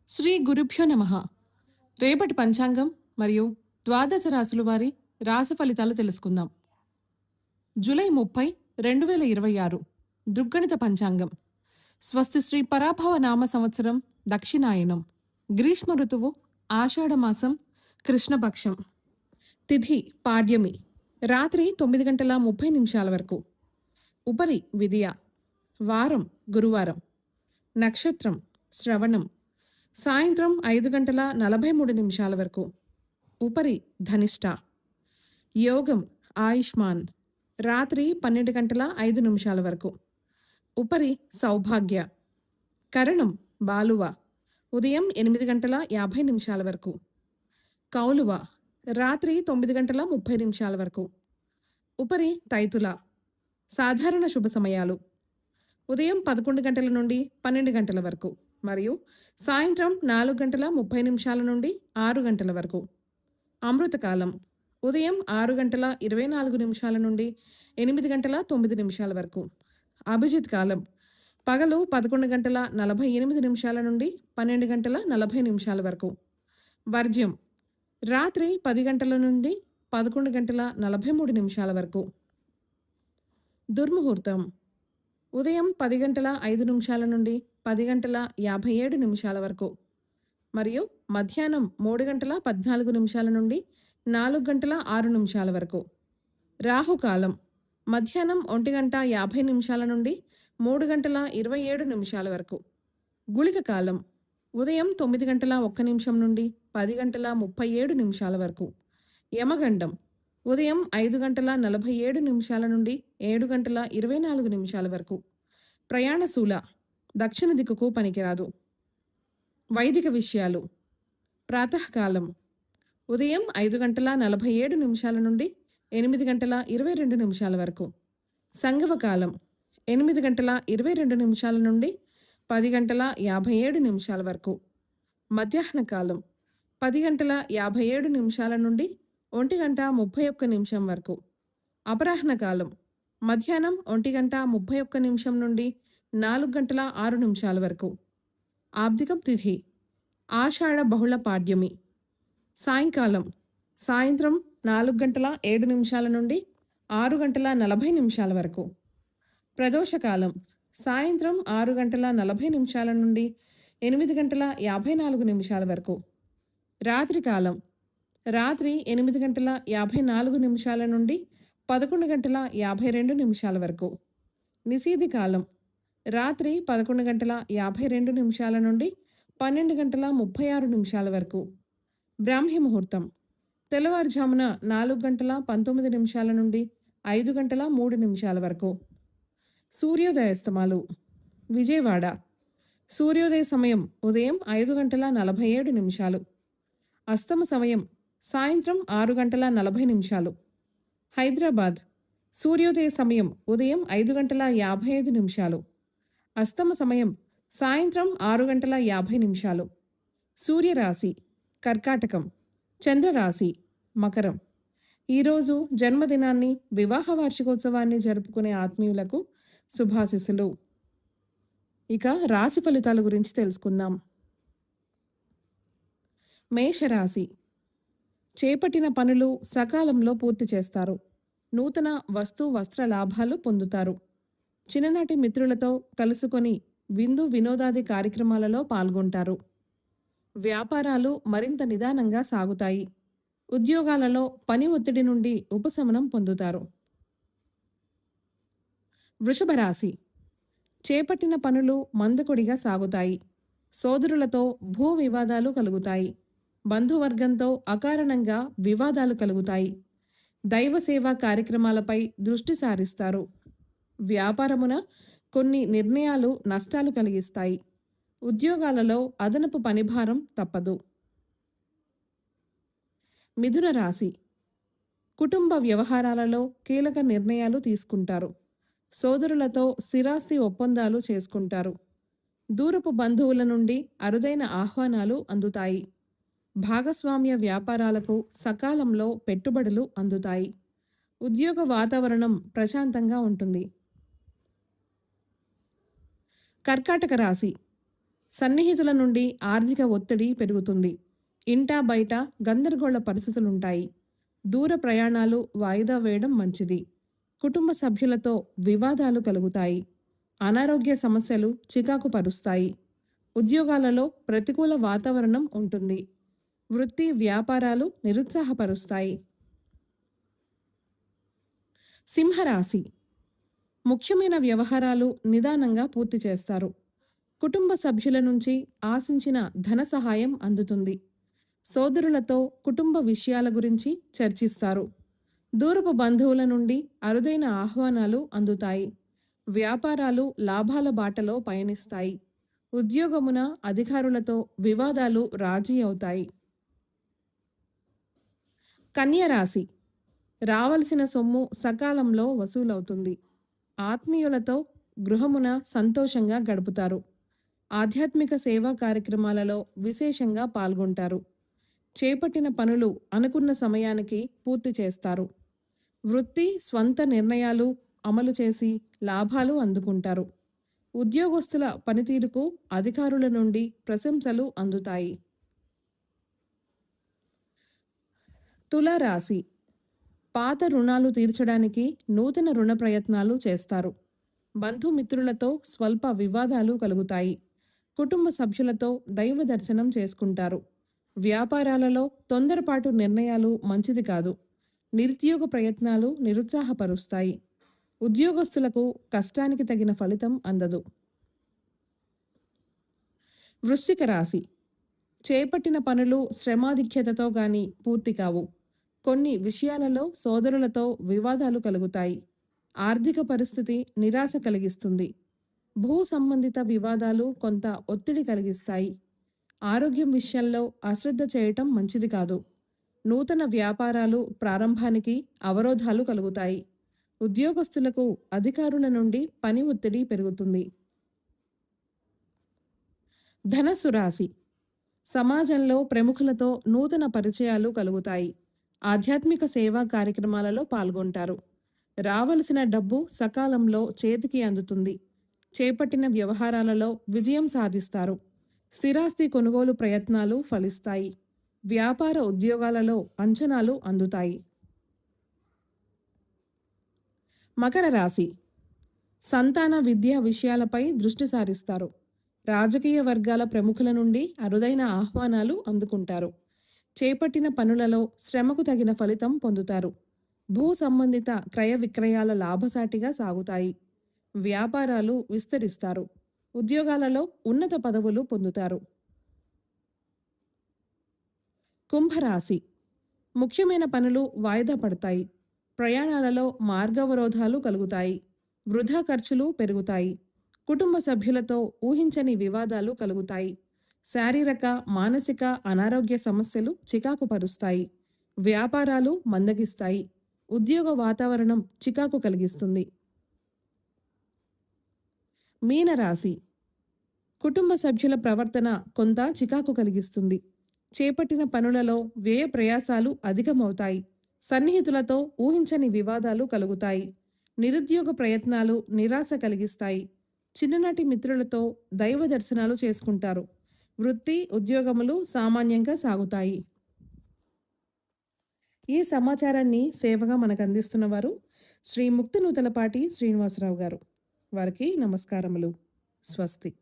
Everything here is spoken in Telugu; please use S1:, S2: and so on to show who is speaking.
S1: శ్రీ గురుభ్యో నమః. రేపటి పంచాంగం మరియు ద్వాదశ రాశుల వారి రాశి ఫలితాలు తెలుసుకుందాం. జూలై 30, 2026 దృగ్గణిత పంచాంగం. స్వస్తి శ్రీ పరాభవ నామ సంవత్సరం దక్షిణాయనం. గ్రీష్మ ఋతువు ఆషాఢమాసం కృష్ణపక్షం. తిథి పాడ్యమి. రాత్రి 9 గంటల 30 నిమిషాల వరకు. ఉపరి విదియ. వారం గురువారం. నక్షత్రం శ్రవణం. సాయంత్రం 5 గంటల 43 నిమిషాల వరకు. ఉపరి ధనిష్ట. యోగం ఆయుష్మాన్. రాత్రి 12 గంటల 5 నిమిషాల వరకు. ఉపరి సౌభాగ్య. కరణం బాలువ. ఉదయం 8 గంటల 50 నిమిషాల వరకు. కౌలువ. రాత్రి 9 గంటల 30 నిమిషాల వరకు. ఉపరి తైతుల. సాధారణ శుభ సమయాలు ఉదయం 11 గంటల నుండి 12 గంటల వరకు మరియు సాయంత్రం 4 గంటల 30 నిమిషాల నుండి 6 గంటల వరకు. అమృతకాలం ఉదయం 6 గంటల 24 నిమిషాల నుండి 8 గంటల 9 నిమిషాల వరకు. అభిజిత్ కాలం పగలు 11 గంటల 48 నిమిషాల నుండి 12 గంటల 40 నిమిషాల వరకు. వర్జ్యం రాత్రి 10 గంటల నుండి 11 గంటల 43 నిమిషాల వరకు. దుర్ముహూర్తం ఉదయం 10 గంటల 5 నిమిషాల నుండి 10 గంటల 57 నిమిషాల వరకు మరియు మధ్యాహ్నం 3 గంటల 14 నిమిషాల నుండి 4 గంటల 6 నిమిషాల వరకు. రాహుకాలం మధ్యాహ్నం 1 గంట 50 నిమిషాల నుండి 3 గంటల 27 నిమిషాల వరకు. గుళిక కాలం ఉదయం 9 గంటల 1 నిమిషం నుండి 10 గంటల 37 నిమిషాల వరకు. యమగండం ఉదయం 5 గంటల 47 నిమిషాల నుండి 7 గంటల 24 నిమిషాల వరకు. ప్రయాణశూల దక్షిణ దిక్కుకు పనికిరాదు. వైదిక విషయాలు ప్రాతకాలం ఉదయం 5 గంటల 47 నిమిషాల నుండి 8 గంటల 22 నిమిషాల వరకు. సంగమకాలం 8 గంటల 22 నిమిషాల నుండి 10 గంటల 57 నిమిషాల వరకు. మధ్యాహ్న కాలం 10 గంటల 57 నిమిషాల నుండి 1 గంట 31 నిమిషం వరకు. అపరాహ్న కాలం మధ్యాహ్నం 1 గంట 31 నిమిషం నుండి 4 గంటల 6 నిమిషాల వరకు. ఆబ్దికం తిథి ఆషాఢ బహుళ పాడ్యమి. సాయంకాలం సాయంత్రం 4 గంటల 7 నిమిషాల నుండి 6 గంటల 40 నిమిషాల వరకు. ప్రదోషకాలం సాయంత్రం 6 గంటల 40 నిమిషాల నుండి 8 గంటల 54 నిమిషాల వరకు. రాత్రికాలం రాత్రి 8 గంటల 54 నిమిషాల నుండి 11 గంటల 52 నిమిషాల వరకు. నిశీధి కాలం రాత్రి 11 గంటల 52 నిమిషాల నుండి 12 గంటల 36 నిమిషాల వరకు. బ్రాహ్మీ ముహూర్తం తెల్లవారుజామున 4 గంటల 19 నిమిషాల నుండి 5 గంటల 3 నిమిషాల వరకు. సూర్యోదయాస్తమాలు విజయవాడ సూర్యోదయ సమయం ఉదయం 5 గంటల 47 నిమిషాలు. అస్తమ సమయం సాయంత్రం 6 గంటల 40 నిమిషాలు. హైదరాబాద్ సూర్యోదయ సమయం ఉదయం 5 గంటల 55 నిమిషాలు. అస్తమ సమయం సాయంత్రం 6 గంటల 50 నిమిషాలు. సూర్యరాశి కర్కాటకం. చంద్రరాశి మకరం. ఈరోజు జన్మదినాన్ని వివాహ వార్షికోత్సవాన్ని జరుపుకునే ఆత్మీయులకు శుభాశిస్సులు. ఇక రాశి ఫలితాల గురించి తెలుసుకుందాం. మేషరాశి చేపట్టిన పనులు సకాలంలో పూర్తి చేస్తారు. నూతన వస్త్ర లాభాలు పొందుతారు. చిన్ననాటి మిత్రులతో కలుసుకొని విందు వినోదాది కార్యక్రమాలలో పాల్గొంటారు. వ్యాపారాలు మరింత నిదానంగా సాగుతాయి. ఉద్యోగాలలో పని ఒత్తిడి నుండి ఉపశమనం పొందుతారు. వృషభ రాశి చేపట్టిన పనులు మందకొడిగా సాగుతాయి. సోదరులతో భూ వివాదాలు కలుగుతాయి. బంధువర్గంతో అకారణంగా వివాదాలు కలుగుతాయి. దైవ సేవా కార్యక్రమాలపై దృష్టి సారిస్తారు. వ్యాపారమున కొన్ని నిర్ణయాలు నష్టాలు కలిగిస్తాయి. ఉద్యోగాలలో అదనపు పనిభారం తప్పదు. మిథున రాశి కుటుంబ వ్యవహారాలలో కీలక నిర్ణయాలు తీసుకుంటారు. సోదరులతో స్థిరాస్తి ఒప్పందాలు చేసుకుంటారు. దూరపు బంధువుల నుండి అరుదైన ఆహ్వానాలు అందుతాయి. భాగస్వామ్య వ్యాపారాలకు సకాలంలో పెట్టుబడులు అందుతాయి. ఉద్యోగ వాతావరణం ప్రశాంతంగా ఉంటుంది. కర్కాటక రాశి సన్నిహితుల నుండి ఆర్థిక ఒత్తిడి పెరుగుతుంది. ఇంటా బయట గందరగోళ పరిస్థితులుంటాయి. దూర ప్రయాణాలు వాయిదా వేయడం మంచిది. కుటుంబ సభ్యులతో వివాదాలు కలుగుతాయి. అనారోగ్య సమస్యలు చికాకు పరుస్తాయి. ఉద్యోగాలలో ప్రతికూల వాతావరణం ఉంటుంది. వృత్తి వ్యాపారాలు నిరుత్సాహపరుస్తాయి. సింహరాశి. ముఖ్యమైన వ్యవహారాలు నిదానంగా పూర్తి చేస్తారు. కుటుంబ సభ్యుల నుంచి ఆశించిన ధన సహాయం అందుతుంది. సోదరులతో కుటుంబ విషయాల గురించి చర్చిస్తారు. దూరపు బంధువుల నుండి అరుదైన ఆహ్వానాలు అందుతాయి. వ్యాపారాలు లాభాల బాటలో పయనిస్తాయి. ఉద్యోగమున అధికారులతో వివాదాలు రాజీ అవుతాయి. కన్య రాశి. రావలసిన సొమ్ము సకాలంలో వసూలవుతుంది. ఆత్మీయులతో గృహమున సంతోషంగా గడుపుతారు. ఆధ్యాత్మిక సేవా కార్యక్రమాలలో విశేషంగా పాల్గొంటారు. చేపట్టిన పనులు అనుకున్న సమయానికి పూర్తి చేస్తారు. వృత్తి స్వంత నిర్ణయాలు అమలు చేసి లాభాలు అందుకుంటారు. ఉద్యోగస్తుల పనితీరుకు అధికారుల నుండి ప్రశంసలు అందుతాయి. తులారాశి. పాత రుణాలు తీర్చడానికి నూతన రుణ ప్రయత్నాలు చేస్తారు. బంధుమిత్రులతో స్వల్ప వివాదాలు కలుగుతాయి. కుటుంబ సభ్యులతో దైవ దర్శనం చేసుకుంటారు. వ్యాపారాలలో తొందరపాటు నిర్ణయాలు మంచిది కాదు. నిరుద్యోగ ప్రయత్నాలు నిరుత్సాహపరుస్తాయి. ఉద్యోగస్తులకు కష్టానికి తగిన ఫలితం అందదు. వృశ్చిక రాశి. చేపట్టిన పనులు శ్రమాధిక్యతతో గాని పూర్తి కావు. కొన్ని విషయాలలో సోదరులతో వివాదాలు కలుగుతాయి. ఆర్థిక పరిస్థితి నిరాశ కలిగిస్తుంది. భూ సంబంధిత వివాదాలు కొంత ఒత్తిడి కలిగిస్తాయి. ఆరోగ్యం విషయంలో అశ్రద్ధ చేయటం మంచిది కాదు. నూతన వ్యాపారాలు ప్రారంభానికి అవరోధాలు కలుగుతాయి. ఉద్యోగస్తులకు అధికారుల నుండి పని ఒత్తిడి పెరుగుతుంది. ధనస్సు రాశి. సమాజంలో ప్రముఖులతో నూతన పరిచయాలు కలుగుతాయి. ఆధ్యాత్మిక సేవా కార్యక్రమాలలో పాల్గొంటారు. రావలసిన డబ్బు సకాలంలో చేతికి అందుతుంది. చేపట్టిన వ్యవహారాలలో విజయం సాధిస్తారు. స్థిరాస్తి కొనుగోలు ప్రయత్నాలు ఫలిస్తాయి. వ్యాపార ఉద్యోగాలలో అంచనాలు అందుతాయి. మకర రాశి. సంతాన విద్యా విషయాలపై దృష్టి సారిస్తారు. రాజకీయ వర్గాల ప్రముఖుల నుండి అరుదైన ఆహ్వానాలు అందుకుంటారు. చేపట్టిన పనులలో శ్రమకు తగిన ఫలితం పొందుతారు. భూ సంబంధిత క్రయ విక్రయాల లాభసాటిగా సాగుతాయి. వ్యాపారాలు విస్తరిస్తారు. ఉద్యోగాలలో ఉన్నత పదవులు పొందుతారు. కుంభరాశి. ముఖ్యమైన పనులు వాయిదా పడతాయి. ప్రయాణాలలో మార్గవరోధాలు కలుగుతాయి. వృధా ఖర్చులు పెరుగుతాయి. కుటుంబ సభ్యులతో ఊహించని వివాదాలు కలుగుతాయి. శారీరక మానసిక అనారోగ్య సమస్యలు చికాకు పరుస్తాయి. వ్యాపారాలు మందగిస్తాయి. ఉద్యోగ వాతావరణం చికాకు కలిగిస్తుంది. మీనరాశి. కుటుంబ సభ్యుల ప్రవర్తన కొంత చికాకు కలిగిస్తుంది. చేపట్టిన పనులలో వ్యయ ప్రయాసాలు అధికమవుతాయి. సన్నిహితులతో ఊహించని వివాదాలు కలుగుతాయి. నిరుద్యోగ ప్రయత్నాలు నిరాశ కలిగిస్తాయి. చిన్ననాటి మిత్రులతో దైవ దర్శనాలు చేసుకుంటారు. వృత్తి ఉద్యోగములు సామాన్యంగా సాగుతాయి. ఈ సమాచారాన్ని సేవగా మనకు అందిస్తున్నవారు శ్రీ ముక్తినూతలపాటి శ్రీనివాసరావు గారు. వారికి నమస్కారములు. స్వస్తి.